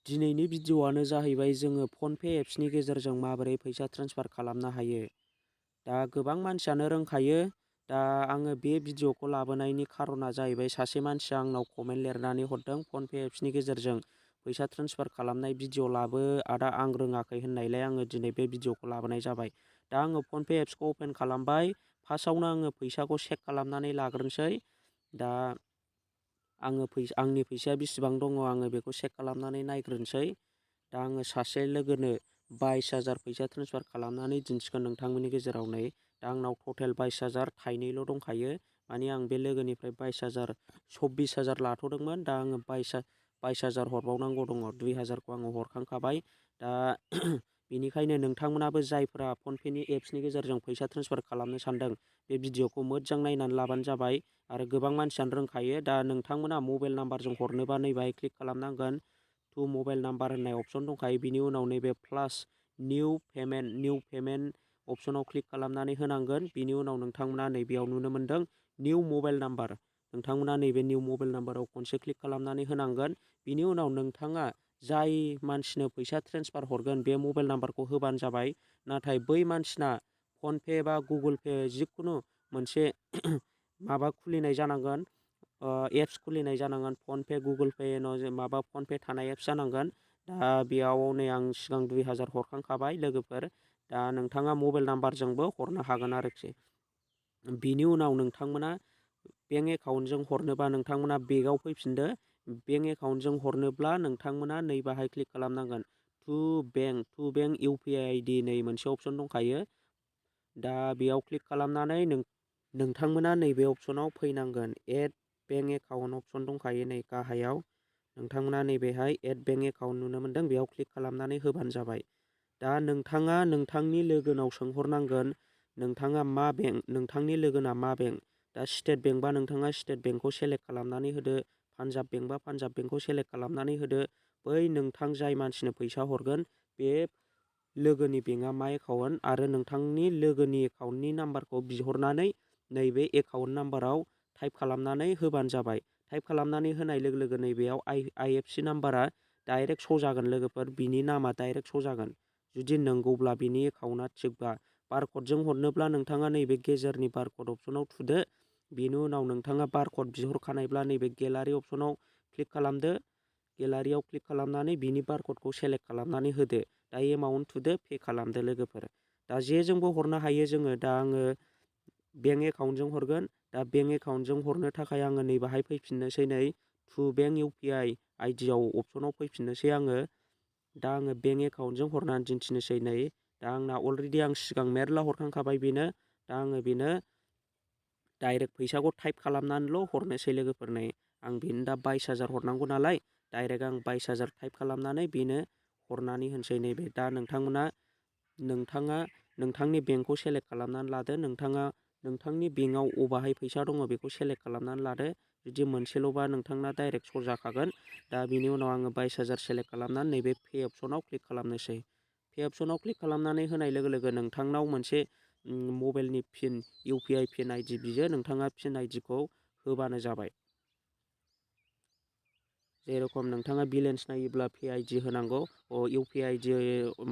दिनैनि भिडिअ'आनो जाहैबाय जोङो फनपे एप्सनि गेजेरजों माबोरै फैसा ट्रेन्सफार खालामनो हायो। दा गोबां मानसियानो रोंखायो। दा आङो बे भिडिअ'खौ लाबोनायनि खारना जाहैबाय सासे मानसिया आंनाव कमेन्ट लिरनानै हरदों फनपे एप्सनि गेजेरजों फैसा ट्रेन्सफार खालामनाय भिडिअ' लाबो आदा आं रोङाखै होननायलाय आङो दिनै बे भिडिअ'खौ लाबोनाय जाबाय। दा आङो फनपे एप्सखौ अपेन खालामबाय। फार्स्टआवनो आङो फैसाखौ चेक खालामनानै लाग्रोनोसै। दा आङो आंनि फैसाया बेसेबां दङ आङो बेखौ चेक खालामनानै नायग्रोनोसै। दा आङो सासे लोगोनो 22,000 फैसा ट्रेन्सफार खालामनानै दिन्थिगोन नोंथांमोननि गेजेराव नै। दा आंनाव टटेल 22,000 थाइनैल' दंखायो। माने आं बे लोगोनिफ्राय 22,000 24,000 लाथ'दोंमोन। दा आङो 22,000 हरबावनांगौ दङ। 2,000खौ आङो हरखांखाबाय। दा बेनिखायनो नोंथांमोनाबो जायफ्रा फनपेनि एप्सनि गेजेरजों फैसा ट्रेन्सफार खालामनो सानदों बे भिडिअ'खौ मोजां नायनानै लाबानो जाबाय। आरो गोबां मानसियानो रोंखायो। दा नोंथांमोना मबाइल नाम्बारजों हरनोबा नैबाहाय क्लिक खालामनांगोन। टु मबाइल नाम्बार होननाय अपसन दंखायो। बिनि उनाव नैबे प्लास निउ पेमेन्ट अपसनाव क्लिक खालामनानै होनांगोन। बिनि उनाव नोंथांमोना नैबेयाव नुनो मोनदों निउ मबाइल नाम्बार। नोंथांमोना नैबे निउ मबाइल नाम्बाराव खनसे क्लिक खालामनानै होनांगोन। बिनि उनाव नोंथाङा जाय मानसिनो फैसा ट्रेन्सफार हरगोन बे मबाइल नाम्बारखौ होबानो जाबाय। नाथाय बै मानसिना फनपे बा गुगोल पे जिखुनु मोनसे माबा खुलिनाय जानांगोन। एप्स खुलिनाय जानांगोन। फनपे गुगोल पे माबा फनपे थानाय एप्स जानांगोन। दा बेयाव नै आं सिगां 2,000 हरखांखाबाय लोगोफोर। दा नोंथाङा मबाइल नाम्बारजोंबो हरनो हागोन आरोखि। बिनि उनाव नोंथांमोना बेंक एकाउन्टजों हरनोबा नोंथांमोना बेगाव फैफिनदो। बेंक एकाउन्टजों हरनोब्ला नोंथांमोना नैबाहाय क्लिक खालामनांगोन। टु बेंक इउपिआइ आइडि नै मोनसे अपसन दंखायो। दा बेयाव क्लिक खालामनानै नोंथांमोना नैबे अपसनाव फैनांगोन। एड बेंक एकाउन्ट अपसन दंखायो नै गाहायाव। नोंथांमोना नैबेहाय एड बेंक एकाउन्ट नुनो मोनदों। बेयाव क्लिक खालामनानै होबानो जाबाय। दा नोंथाङा नोंथांनि लोगोनाव सोंहरनांगोन नोंथाङा मा बेंक, नोंथांनि लोगोना मा बेंक। दा स्टेट बेंकबा नोंथाङा स्टेट बेंकखौ सेलेक्ट खालामनानै होदो। पान्जाब बेंकबा पान्जाब बेंकखौ सेलेक्ट खालामनानै होदो। बै नोंथां जाय मानसिनो फैसा हरगोन बे लोगोनि बेंकआ मा एकाउन्ट आरो नोंथांनि लोगोनि एकाउन्टनि नाम्बारखौ बिहरनानै नैबे एकाउन्ट नाम्बाराव टाइप खालामनानै होबानो जाबाय। टाइप खालामनानै होनाय लोगो लोगो नैबेयाव आइएफसि नाम्बारा डाइरेक्ट श' जागोन लोगोफोर। बिनि नामा डाइरेक्ट श' जागोन। जुदि नंगौब्ला बिनि एकाउन्टआ थिगबा बारक'डजों हरनोब्ला नोंथाङा नैबे गेजेरनि बारक'ड अपसनाव थुदो। बेनि उनाव नोंथाङा बारक'ड बिहरखानायब्ला नैबे गेलारि अपसनाव क्लिक खालामदो। गेलारियाव क्लिक खालामनानै बिनि बारक'डखौ सेलेक्ट खालामनानै होदो। दा एमाउन्ट थुदो, पे खालामदो लोगोफोर। दा जेजोंबो हरनो हायो जोङो। दा आङो बेंक एकाउन्टजों हरगोन। दा बेंक एकाउन्टजों हरनो थाखाय आङो नैबाहाय फैफिननोसै नै टु बेंक इउपिआइ आइडियाव अपसनाव फैफिननोसै आङो। दा आङो बेंक एकाउन्टजों हरनानै दिन्थिनोसै नै। दा आंना अलरेडि आं सिगां मेरला हरखांखाबाय बेनो। दा आङो बेनो डाइरेक्ट फैसाखौ टाइप खालामनानैल' हरनोसै लोगोफोर नै। आं बेनो दा 22,000 हरनांगौ नालाय डाइरेक्ट आं 22,000 टाइप खालामनानै बेनो हरनानै होनोसै नैबे। दा नोंथाङा नोंथांनि बेंकखौ सेलेक्ट खालामनानै लादो। नोंथाङा नोंथांनि बेंकआव अबाहाय फैसा दङ बेखौ सेलेक्ट खालामनानै लादो। जुदि मोनसेल'बा नोंथांना डाइरेक्ट श' जाखागोन। दा बिनि उनाव आङो 22,000 सेलेक्ट खालामनानै नैबे पे अपसनाव क्लिक खालामनोसै। पे अपसनाव क्लिक खालामनानै होनाय लोगो लोगो नोंथांनाव मोनसे मबाइलनि पिन इउपिआइ पिन आइडि बियो। नोंथाङा पिन आइडिखौ होबानो जाबाय। जेरखम नोंथाङा बेलेन्स नायोब्ला पे आइडि होनांगौ, इउपिआइ आइडि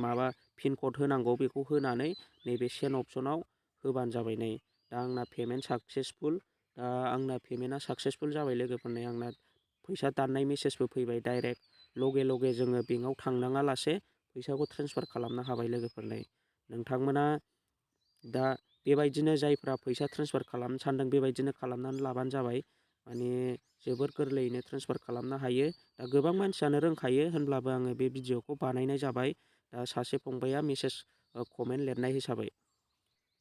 माबा पिन कड होनांगौ। बेखौ होनानै नैबे सेन्ड अपसनाव होबानो जाबाय नै। दा आंना पेमेन्ट साक्सेसफुल। दा आंना पेमेन्टआ साक्सेसफुल जाबाय लोगोफोरनो। आंना फैसा दाननाय मेसेजबो फैबाय डाइरेक्ट। लगे जोङो बेंकआव थांनाङा लासे फैसाखौ ट्रेन्सफार खालामनो हाबाय लोगोफोरनो। नोंथांमोना दा बेबायदिनो जायफ्रा फैसा ट्रेन्सफार खालामनो सानदों बेबायदिनो खालामनानै लाबानो जाबाय। माने जोबोर गोरलैयैनो ट्रेन्सफार खालामनो हायो। दा गोबां मानसियानो रोंखायो होनब्लाबो आङो बे भिडिअ'खौ बानायनाय जाबाय। दा सासे फंबाया कमेन्ट लिरनाय हिसाबै।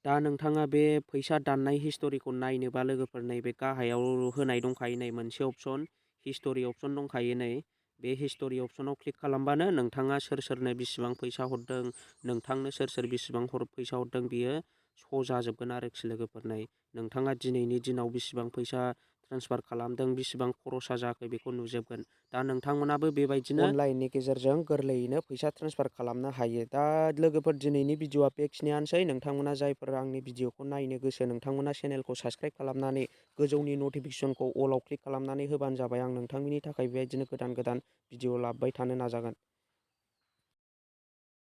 दा नोंथाङा बे फैसा दाननाय हिस्ट'रिखौ नायनोबा लोगोफोर नैबे गाहायाव होनाय दंखायो नै मोनसे अपसन, हिस्ट'रि अपसन दंखायो नै। बे हिस्ट'रि अपसनाव क्लिक खालामबानो नोंथाङा सोरनो बेसेबां फैसा हरदों, नोंथांनो सोर बेसेबां फैसा हरदों बियो श' जाजोबगोन आरोखि लोगोफोर नै। नोंथाङा दिनैनि दिनाव बेसेबां फैसा ट्रेन्सफार खालामदों, बेसेबां खरसा जाखो बेखौ नुजोबगोन। दा नोंथांमोनाबो बेबायदिनो अनलाइननि गेजेरजों गोरलैयैनो फैसा ट्रेन्सफार खालामनो हायो। दा लोगोफोर दिनैनि भिडिअआ बेखिनियानोसै। नोंथांमोना जायफोर आंनि भिडिअखौ नायनो गोसो नोंथांमोना चेनेलखौ साबस्क्राइब खालामनानै गोजौनि नटिफिकेसनखौ अलाव क्लिक खालामनानै होबानो जाबाय। आं नोंथांमोननि थाखाय बेबायदिनो गोदान भिडिअ लाबोबाय थानो नाजागोन।